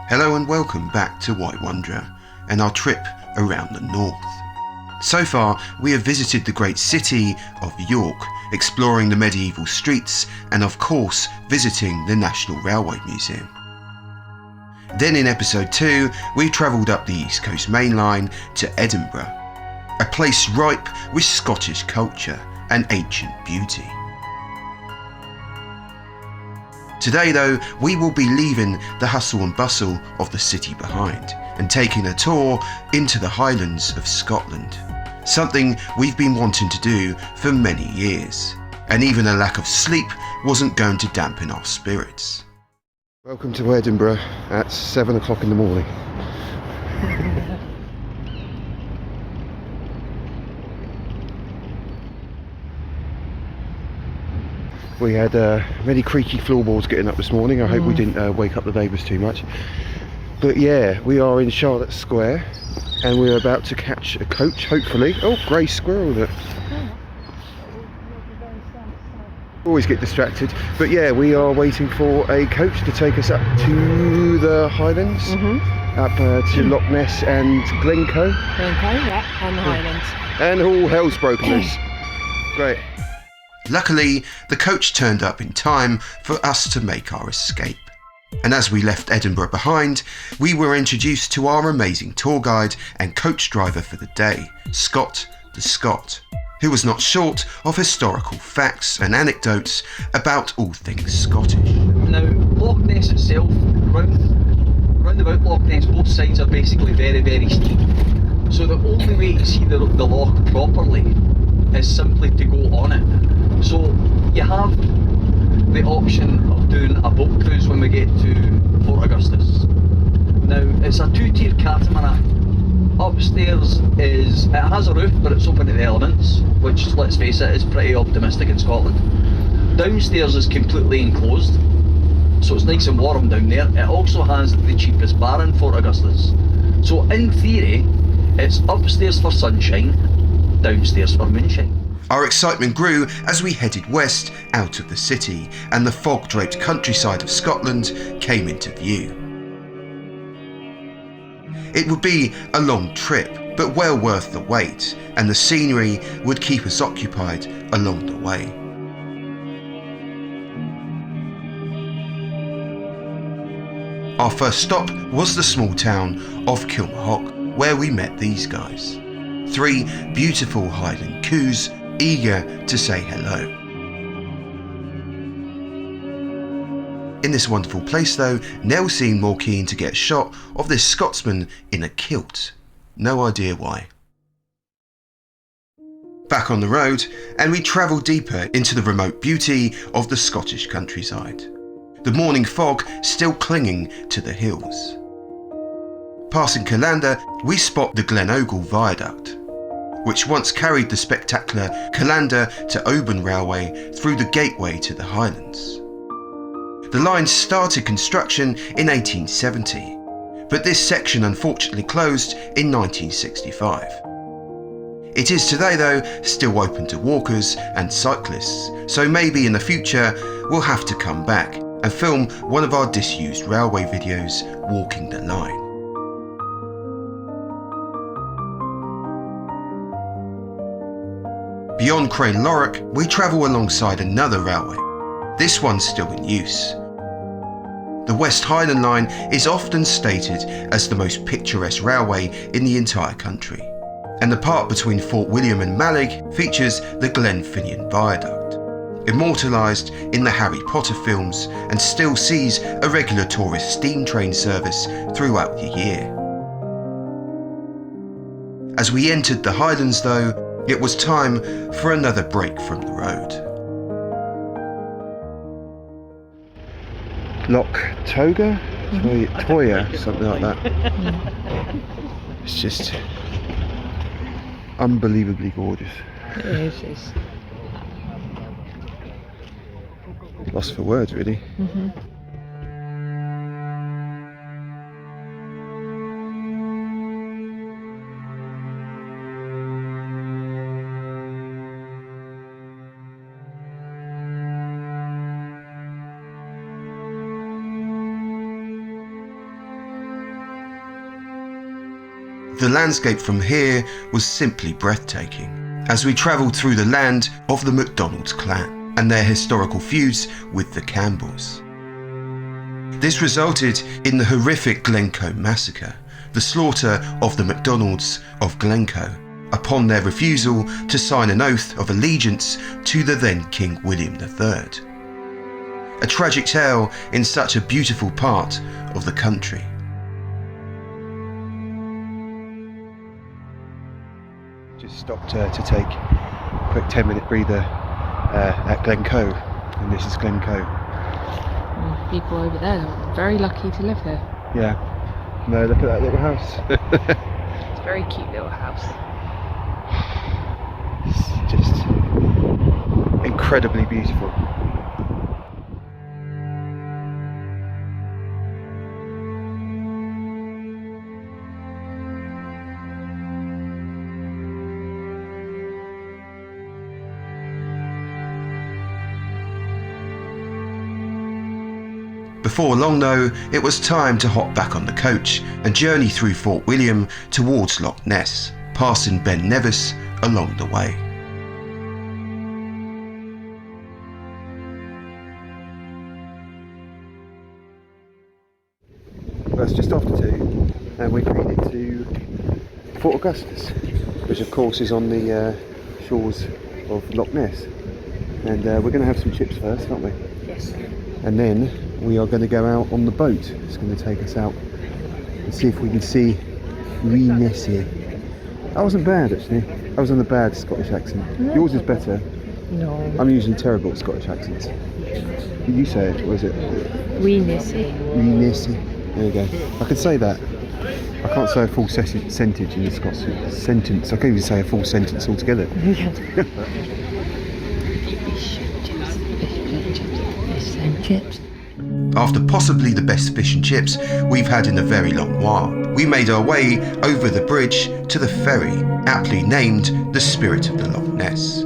Hello and welcome back to WightWanderer and our trip around the north. So far we have visited the great city of York, exploring the medieval streets and of course visiting the National Railway Museum. Then in episode 2 we travelled up the East Coast Main Line to Edinburgh, a place ripe with Scottish culture and ancient beauty. Today though, we will be leaving the hustle and bustle of the city behind and taking a tour into the Highlands of Scotland, something we've been wanting to do for many years, and even a lack of sleep wasn't going to dampen our spirits. Welcome to Edinburgh at 7 o'clock in the morning. We had many creaky floorboards getting up this morning. I hope we didn't wake up the neighbours too much. But yeah, we are in Charlotte Square and we're about to catch a coach, hopefully. Oh, grey squirrel there. Always get distracted. But yeah, we are waiting for a coach to take us up to the Highlands, up to Loch Ness and Glencoe. Yeah, and the Highlands. And all hell's broken loose. Great. Luckily, the coach turned up in time for us to make our escape. And as we left Edinburgh behind, we were introduced to our amazing tour guide and coach driver for the day, Scott the Scot, who was not short of historical facts and anecdotes about all things Scottish. Now, Loch Ness itself, round about Loch Ness, both sides are basically very, very steep. So the only way to see the loch properly is simply to go on it. So you have the option of doing a boat cruise when we get to Fort Augustus. Now it's a two-tier catamaran. Upstairs it has a roof but it's open to the elements, which let's face it is pretty optimistic in Scotland. Downstairs is completely enclosed, so it's nice and warm down there. It also has the cheapest bar in Fort Augustus. So in theory it's upstairs for sunshine, downstairs for moonshine. Our excitement grew as we headed west out of the city and the fog-draped countryside of Scotland came into view. It would be a long trip, but well worth the wait, and the scenery would keep us occupied along the way. Our first stop was the small town of Killin Station, where we met these guys. 3 beautiful Highland coos eager to say hello. In this wonderful place though, Nell seemed more keen to get a shot of this Scotsman in a kilt. No idea why. Back on the road, and we travelled deeper into the remote beauty of the Scottish countryside. The morning fog still clinging to the hills. Passing Callander, we spot the Glencoe Viaduct, which once carried the spectacular Callander Oban Railway through the gateway to the Highlands. The line started construction in 1870, but this section unfortunately closed in 1965. It is today though still open to walkers and cyclists, so maybe in the future we'll have to come back and film one of our disused railway videos walking the line. Beyond Cranelorrick, we travel alongside another railway, this one still in use. The West Highland Line is often stated as the most picturesque railway in the entire country, and the part between Fort William and Mallig features the Glenfinnan Viaduct, immortalised in the Harry Potter films and still sees a regular tourist steam train service throughout the year. As we entered the Highlands though, it was time for another break from the road. Loch Toga? Toya, something like that. It's just unbelievably gorgeous. It is. Lost for words, really. The landscape from here was simply breathtaking as we travelled through the land of the MacDonald's clan and their historical feuds with the Campbells. This resulted in the horrific Glencoe massacre, the slaughter of the MacDonalds of Glencoe upon their refusal to sign an oath of allegiance to the then King William III. A tragic tale in such a beautiful part of the country. Just stopped to take a quick 10-minute breather at Glencoe, and this is Glencoe. People over there are very lucky to live here. Yeah. No, look at that little house. It's a very cute little house. It's just incredibly beautiful. Before long though, it was time to hop back on the coach and journey through Fort William towards Loch Ness, passing Ben Nevis along the way. Well, it's just after 2 and we've made it to Fort Augustus, which of course is on the shores of Loch Ness. And we're going to have some chips first, aren't we? Yes. And then we are going to go out on the boat. It's going to take us out and see if we can see Nessie. That wasn't bad actually. That was on a bad Scottish accent. Yours is better. No. I'm usually terrible at Scottish accents. You say it, or is it? Nessie. Nessie. There you go. I can say that. I can't say a full sentence in the Scots sentence. I can't even say a full sentence altogether. Chips. After possibly the best fish and chips we've had in a very long while, we made our way over the bridge to the ferry, aptly named the Spirit of the Loch Ness.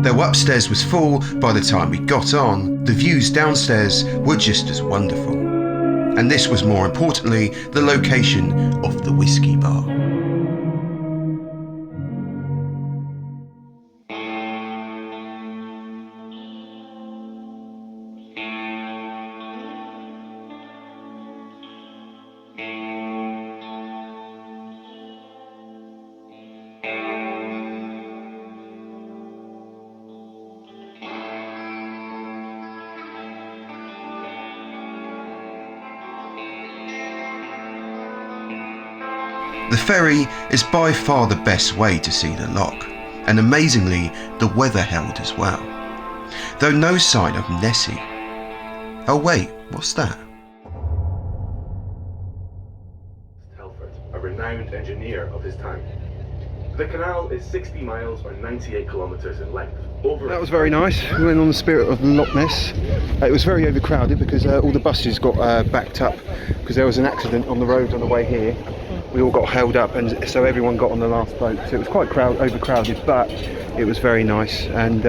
Though upstairs was full by the time we got on, the views downstairs were just as wonderful. And this was more importantly the location of the whiskey bar. The ferry is by far the best way to see the loch, and amazingly the weather held as well. Though no sign of Nessie. Oh wait, what's that? Telford, a renowned engineer of his time. The canal is 60 miles or 98 kilometres in length. That was very nice. We went on the Spirit of Loch Ness. It was very overcrowded because all the buses got backed up because there was an accident on the road on the way here. We all got held up, and so everyone got on the last boat. So it was quite overcrowded, but it was very nice. And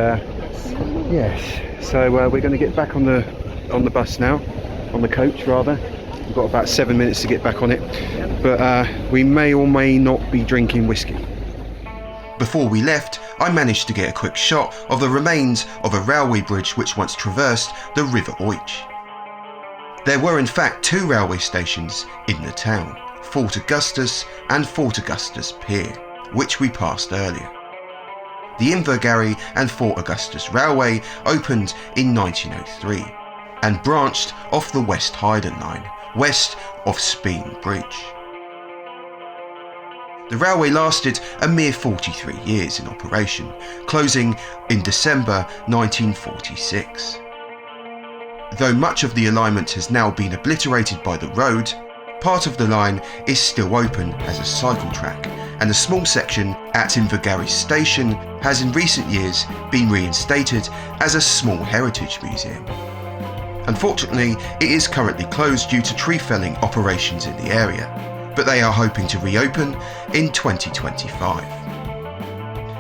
yes, so we're going to get back on the bus now, on the coach rather. We've got about 7 minutes to get back on it, but we may or may not be drinking whiskey. Before we left, I managed to get a quick shot of the remains of a railway bridge which once traversed the River Oich. There were in fact 2 railway stations in the town, Fort Augustus and Fort Augustus Pier, which we passed earlier. The Invergarry and Fort Augustus Railway opened in 1903 and branched off the West Highland Line, west of Speen Bridge. The railway lasted a mere 43 years in operation, closing in December 1946. Though much of the alignment has now been obliterated by the road, part of the line is still open as a cycle track, and a small section at Invergarry Station has in recent years been reinstated as a small heritage museum. Unfortunately, it is currently closed due to tree felling operations in the area, but they are hoping to reopen in 2025.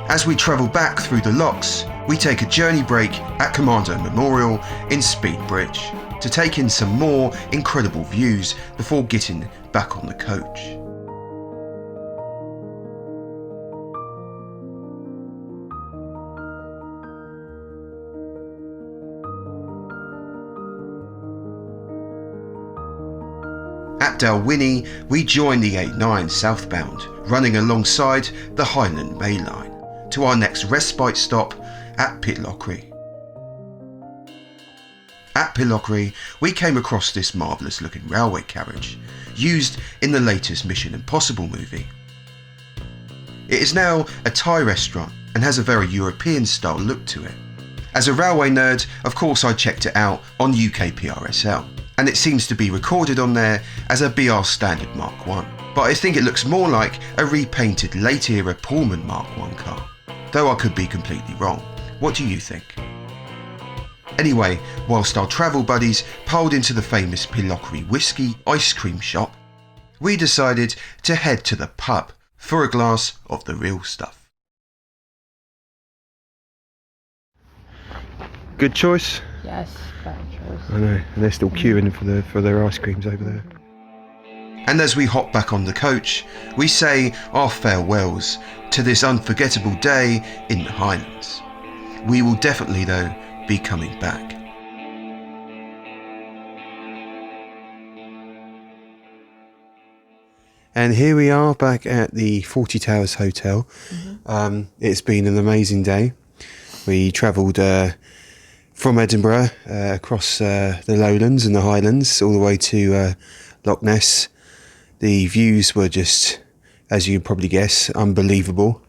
As we travel back through the lochs, we take a journey break at Commando Memorial in Speen Bridge to take in some more incredible views before getting back on the coach. Dalwhinnie, we joined the 89 southbound, running alongside the Highland Line, to our next respite stop at Pitlochry. At Pitlochry, we came across this marvellous looking railway carriage, used in the latest Mission Impossible movie. It is now a Thai restaurant and has a very European style look to it. As a railway nerd, of course I checked it out on UK PRSL, and it seems to be recorded on there as a BR Standard Mark 1. But I think it looks more like a repainted late era Pullman Mark 1 car, though I could be completely wrong. What do you think? Anyway, whilst our travel buddies piled into the famous Pitlochry whiskey ice cream shop, we decided to head to the pub for a glass of the real stuff. Good choice. Yes, bad choice. I know, and they're still queuing for their ice creams over there. And as we hop back on the coach, we say our farewells to this unforgettable day in the Highlands. We will definitely, though, be coming back. And here we are back at the 40 Towers Hotel. It's been an amazing day. We travelled from Edinburgh across the lowlands and the Highlands all the way to Loch Ness. The views were just, as you probably guess, unbelievable.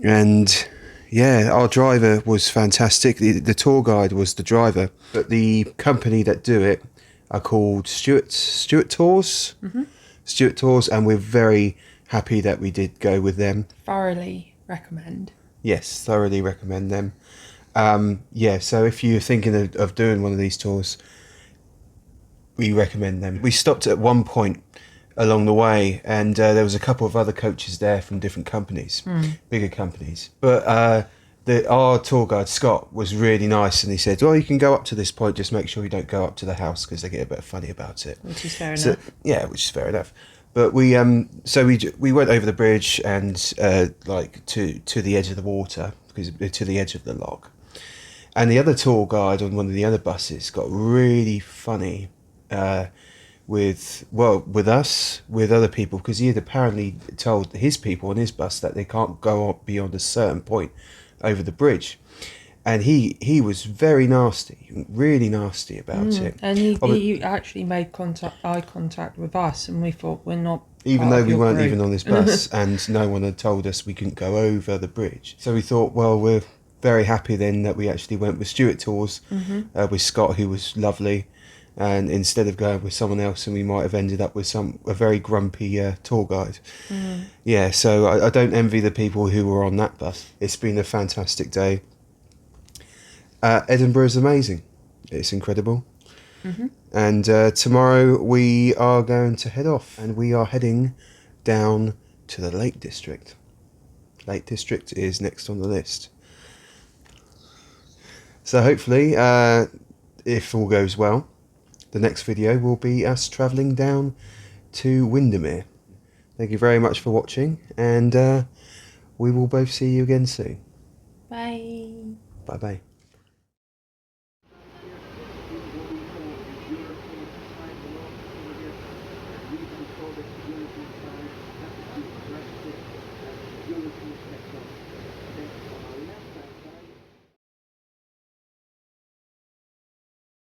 And yeah, our driver was fantastic. The tour guide was the driver, but the company that do it are called Stuart Tours. Stuart Tours, and we're very happy that we did go with them. Thoroughly recommend. Yes, thoroughly recommend them. Yeah, so if you're thinking of doing one of these tours, we recommend them. We stopped at one point along the way, and there was a couple of other coaches there from different companies, bigger companies. But our tour guide, Scott, was really nice, and he said, well, you can go up to this point, just make sure you don't go up to the house because they get a bit funny about it. Which is fair enough. Yeah, which is fair enough. But we went over the bridge and like to the edge of the water, because to the edge of the loch. And the other tour guide on one of the other buses got really funny with us, with other people, because he had apparently told his people on his bus that they can't go up beyond a certain point over the bridge. And he was very nasty, really nasty about it. And he actually made eye contact with us, and we thought we're not. Even though we weren't even on this bus, and no one had told us we couldn't go over the bridge. So we thought, well, we're very happy then that we actually went with Stuart Tours, with Scott, who was lovely, and instead of going with someone else, and we might have ended up with a very grumpy tour guide. Yeah, so I don't envy the people who were on that bus. It's been a fantastic day. Edinburgh is amazing. It's incredible. And tomorrow we are going to head off, and we are heading down to the Lake District. Lake District is next on the list. So hopefully, if all goes well, the next video will be us travelling down to Windermere. Thank you very much for watching, and we will both see you again soon. Bye. Bye bye.